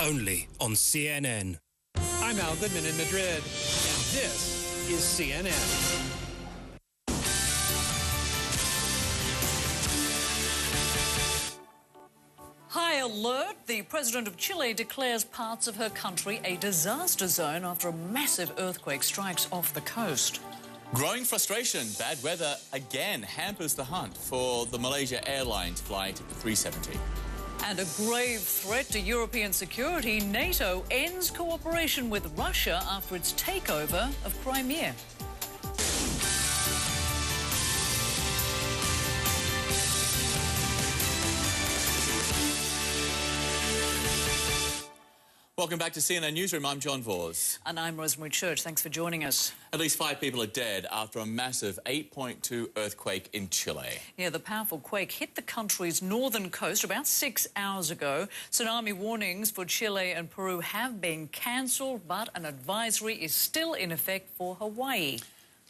only on CNN. I'm Al Goodman in Madrid, and this is CNN. High alert. The president of Chile declares parts of her country a disaster zone after a massive earthquake strikes off the coast. Growing frustration. Bad weather again hampers the hunt for the Malaysia Airlines flight 370. And a grave threat to European security. NATO ends cooperation with Russia after its takeover of Crimea. Welcome back to CNN Newsroom. I'm John Vors. And I'm Rosemary Church. Thanks for joining us. At least 5 people are dead after a massive 8.2 earthquake in Chile. Yeah, the powerful quake hit the country's northern coast about 6 hours ago. Tsunami warnings for Chile and Peru have been cancelled, but an advisory is still in effect for Hawaii.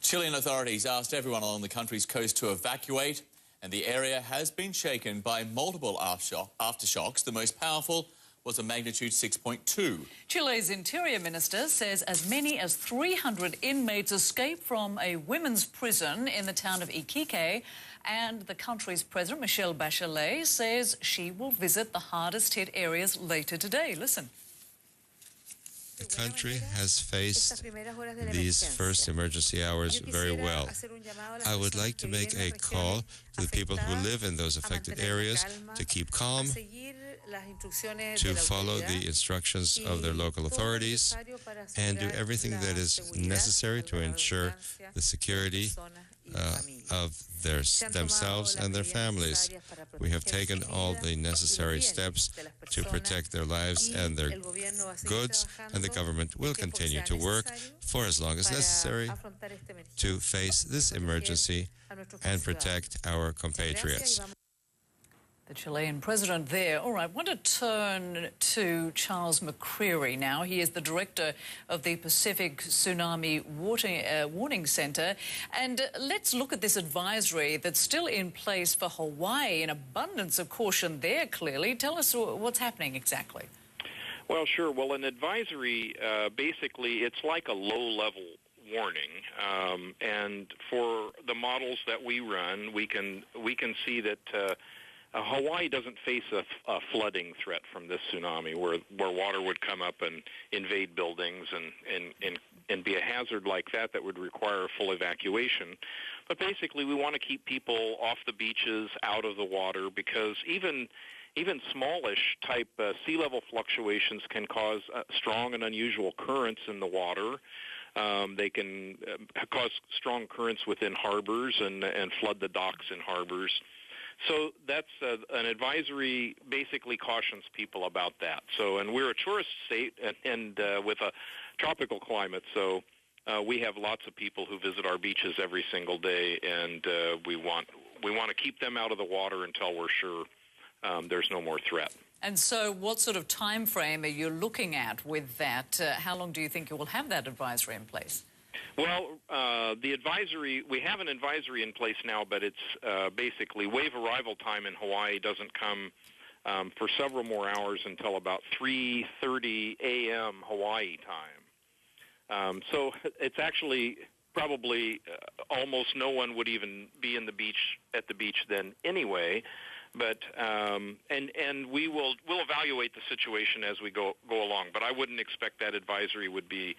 Chilean authorities asked everyone along the country's coast to evacuate, and the area has been shaken by multiple aftershocks. The most powerful was a magnitude 6.2. Chile's interior minister says as many as 300 inmates escaped from a women's prison in the town of Iquique, and the country's president, Michelle Bachelet, says she will visit the hardest-hit areas later today. Listen. The country has faced these first emergency hours very well. I would like to make a call to the people who live in those affected areas to keep calm, to follow the instructions of their local authorities, and do everything that is necessary to ensure the security of themselves and their families. We have taken all the necessary steps to protect their lives and their goods, and the government will continue to work for as long as necessary to face this emergency and protect our compatriots. The Chilean president there. All right, I want to turn to Charles McCreary now. He is the director of the Pacific Tsunami Warning Center. And let's look at this advisory that's still in place for Hawaii. An abundance of caution there, clearly. Tell us what's happening exactly. Well, sure. Well, an advisory, basically, it's like a low-level warning. And for the models that we run, we can see that Hawaii doesn't face a flooding threat from this tsunami where water would come up and invade buildings and be a hazard like that would require full evacuation. But basically, we want to keep people off the beaches, out of the water, because even smallish type sea level fluctuations can cause strong and unusual currents in the water. They can cause strong currents within harbors and flood the docks in harbors. So that's an advisory basically cautions people about that. So, and we're a tourist state and with a tropical climate, so we have lots of people who visit our beaches every single day, and we want to keep them out of the water until we're sure there's no more threat. And so what sort of time frame are you looking at with that? How long do you think you will have that advisory in place? Well, the advisory, we have an advisory in place now, but it's basically wave arrival time in Hawaii doesn't come for several more hours until about 3:30 a.m. Hawaii time. So it's actually probably almost no one would even be at the beach then anyway. But and we'll evaluate the situation as we go along. But I wouldn't expect that advisory would be.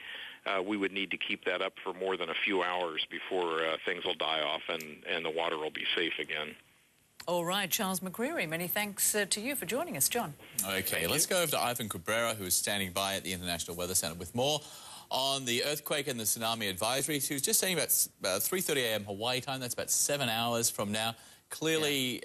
We would need to keep that up for more than a few hours before things will die off and the water will be safe again. All right, Charles McCreary, many thanks to you for joining us, John. Okay, let's go over to Ivan Cabrera, who is standing by at the International Weather Center with more on the earthquake and the tsunami advisory. He was just saying about 3:30 a.m. Hawaii time. That's about 7 hours from now. Clearly,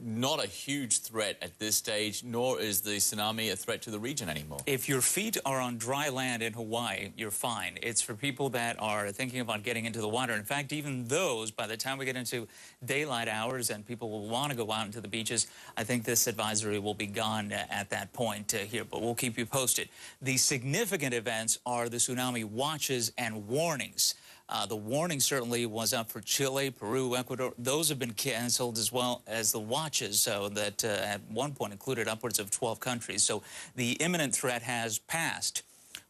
not a huge threat at this stage, nor is the tsunami a threat to the region anymore. If your feet are on dry land in Hawaii, you're fine. It's for people that are thinking about getting into the water. In fact, even those, by the time we get into daylight hours and people will want to go out into the beaches, I think this advisory will be gone at that point here, but we'll keep you posted. The significant events are the tsunami watches and warnings. The warning certainly was up for Chile, Peru, Ecuador. Those have been canceled, as well as the watches, so that at one point included upwards of 12 countries. So the imminent threat has passed.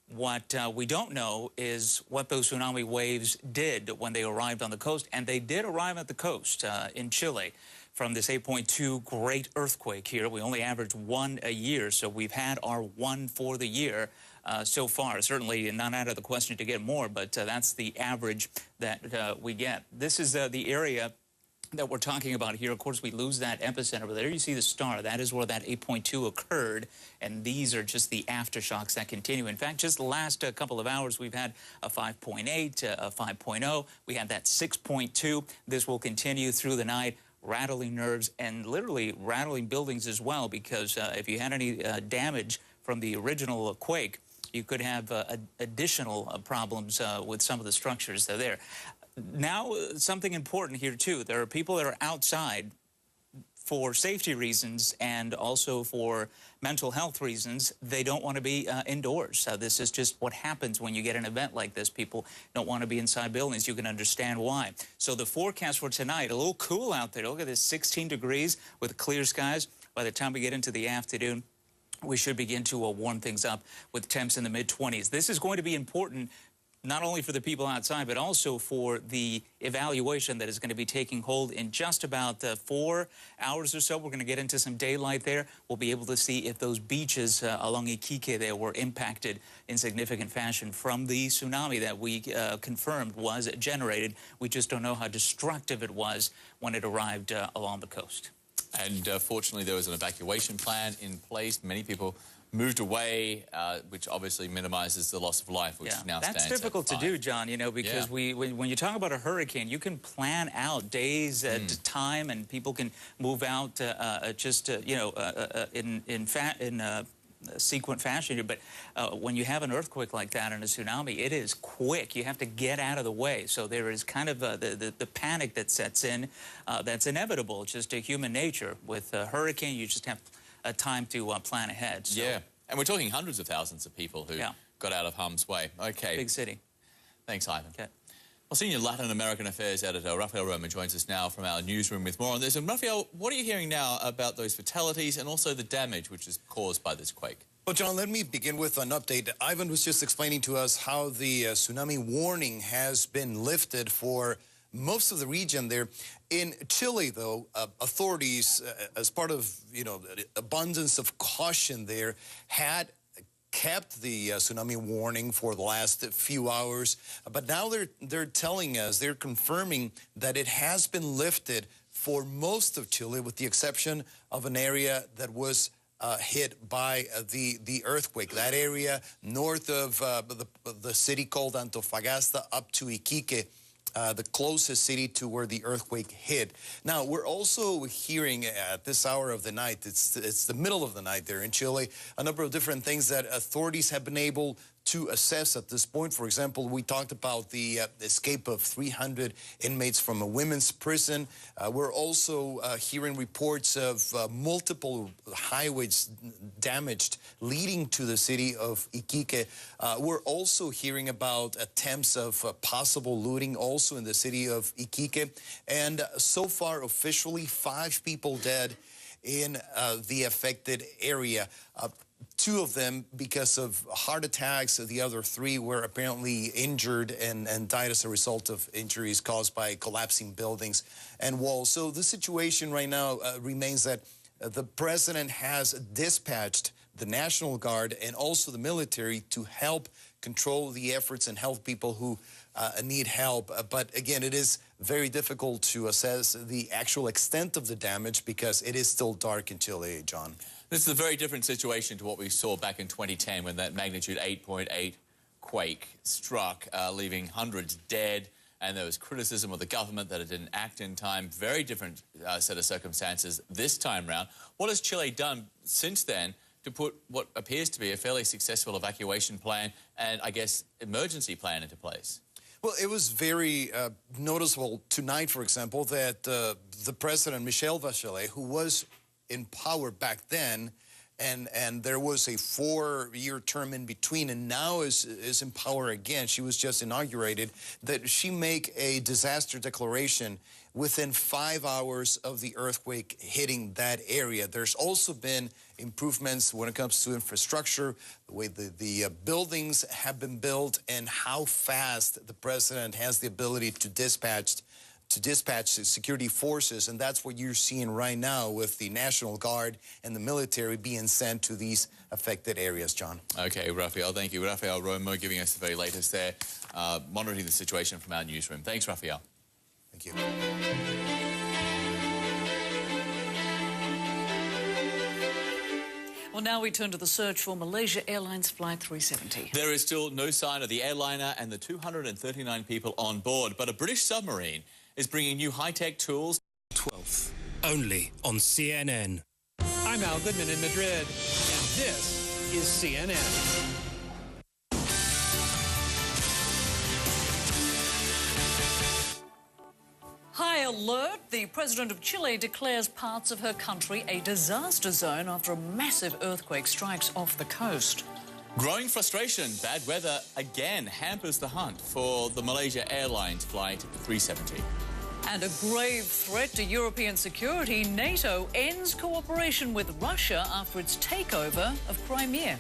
What we don't know is what those tsunami waves did when they arrived on the coast, and they did arrive at the coast in Chile from this 8.2 great earthquake here. We only average one a year, so we've had our one for the year so far. Certainly not out of the question to get more, but that's the average that we get. This is the area that we're talking about here. Of course, we lose that epicenter, but there you see the star. That is where that 8.2 occurred, and these are just the aftershocks that continue. In fact, just the last couple of hours, we've had a 5.8, a 5.0. We had that 6.2. This will continue through the night, rattling nerves and literally rattling buildings as well, because if you had any damage from the original quake, you could have additional problems with some of the structures that are there. Now, something important here, too. There are people that are outside for safety reasons and also for mental health reasons. They don't want to be indoors. This is just what happens when you get an event like this. People don't want to be inside buildings. You can understand why. So the forecast for tonight, a little cool out there. Look at this, 16 degrees with clear skies. By the time we get into the afternoon, we should begin to warm things up with temps in the mid-20s. This is going to be important not only for the people outside, but also for the evaluation that is going to be taking hold in just about 4 hours or so. We're going to get into some daylight there. We'll be able to see if those beaches along Iquique there were impacted in significant fashion from the tsunami that we confirmed was generated. We just don't know how destructive it was when it arrived along the coast. And fortunately, there was an evacuation plan in place. Many people moved away, which obviously minimizes the loss of life, which now stands That's difficult to do, John, you know, because when you talk about a hurricane, you can plan out days at a time, and people can move out in sequent fashion. But when you have an earthquake like that and a tsunami, it is quick. You have to get out of the way. So there is kind of the panic that sets in. That's inevitable. It's just a human nature. With a hurricane, you just have time to plan ahead. So. Yeah, and we're talking hundreds of thousands of people who got out of harm's way. Okay. Big city. Thanks, Ivan. Okay. Well, Senior Latin American Affairs Editor Rafael Roma joins us now from our newsroom with more on this. And Rafael, what are you hearing now about those fatalities and also the damage which is caused by this quake? Well, John, let me begin with an update. Ivan was just explaining to us how the tsunami warning has been lifted for most of the region there. In Chile, though, authorities, as part of, the abundance of caution there, had kept the tsunami warning for the last few hours. But now they're telling us, they're confirming that it has been lifted for most of Chile, with the exception of an area that was hit by the earthquake. That area north of the city called Antofagasta up to Iquique, the closest city to where the earthquake hit. Now, we're also hearing at this hour of the night, it's the middle of the night there in Chile, a number of different things that authorities have been able to assess at this point. For example, we talked about the escape of 300 inmates from a women's prison. We're also hearing reports of multiple highways damaged leading to the city of Iquique. We're also hearing about attempts of possible looting also in the city of Iquique. And so far, officially, 5 people dead in the affected area. 2 of them because of heart attacks. The other 3 were apparently injured and died as a result of injuries caused by collapsing buildings and walls. So the situation right now remains that the president has dispatched the National Guard and also the military to help control the efforts and help people who need help. But again, it is very difficult to assess the actual extent of the damage because it is still dark in Chile, John. This is a very different situation to what we saw back in 2010 when that magnitude 8.8 quake struck, leaving hundreds dead, and there was criticism of the government that it didn't act in time. Very different set of circumstances this time round. What has Chile done since then to put what appears to be a fairly successful evacuation plan and, I guess, emergency plan into place? Well, it was very noticeable tonight, for example, that the president, Michelle Bachelet, who was in power back then and there was a 4-year term in between, and now is in power again. She was just inaugurated. That she make a disaster declaration within 5 hours of the earthquake hitting that area. There's also been improvements when it comes to infrastructure, the way the buildings have been built, and how fast the president has the ability to dispatch security forces, and that's what you're seeing right now with the National Guard and the military being sent to these affected areas, John. Okay, Rafael, thank you. Rafael Romo giving us the very latest there, monitoring the situation from our newsroom. Thanks, Rafael. Thank you. Well, now we turn to the search for Malaysia Airlines Flight 370. There is still no sign of the airliner and the 239 people on board, but a British submarine is bringing new high-tech tools. 12th. Only on CNN. I'm Al Goodman in Madrid, and this is CNN. High alert. The president of Chile declares parts of her country a disaster zone after a massive earthquake strikes off the coast. Growing frustration, bad weather again hampers the hunt for the Malaysia Airlines Flight 370. And a grave threat to European security, NATO ends cooperation with Russia after its takeover of Crimea.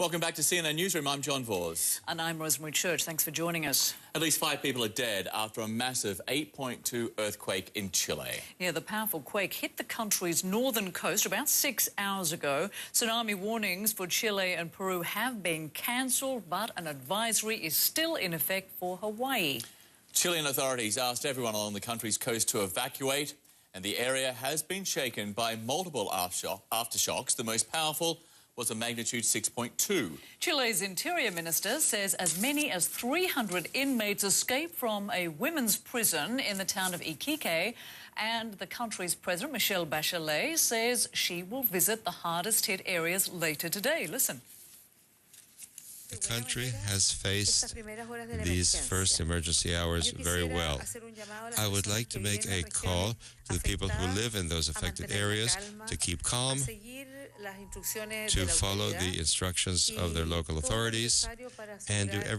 Welcome back to CNN Newsroom. I'm John Vors. And I'm Rosemary Church. Thanks for joining us. At least 5 people are dead after a massive 8.2 earthquake in Chile. Yeah, the powerful quake hit the country's northern coast about 6 hours ago. Tsunami warnings for Chile and Peru have been cancelled, but an advisory is still in effect for Hawaii. Chilean authorities asked everyone along the country's coast to evacuate, and the area has been shaken by multiple aftershocks. The most powerful was a magnitude 6.2. Chile's interior minister says as many as 300 inmates escaped from a women's prison in the town of Iquique, and the country's president, Michelle Bachelet, says she will visit the hardest-hit areas later today. Listen. The country has faced these first emergency hours very well. I would like to make a call to the people who live in those affected areas to keep calm, to follow the instructions of their local authorities, and do everything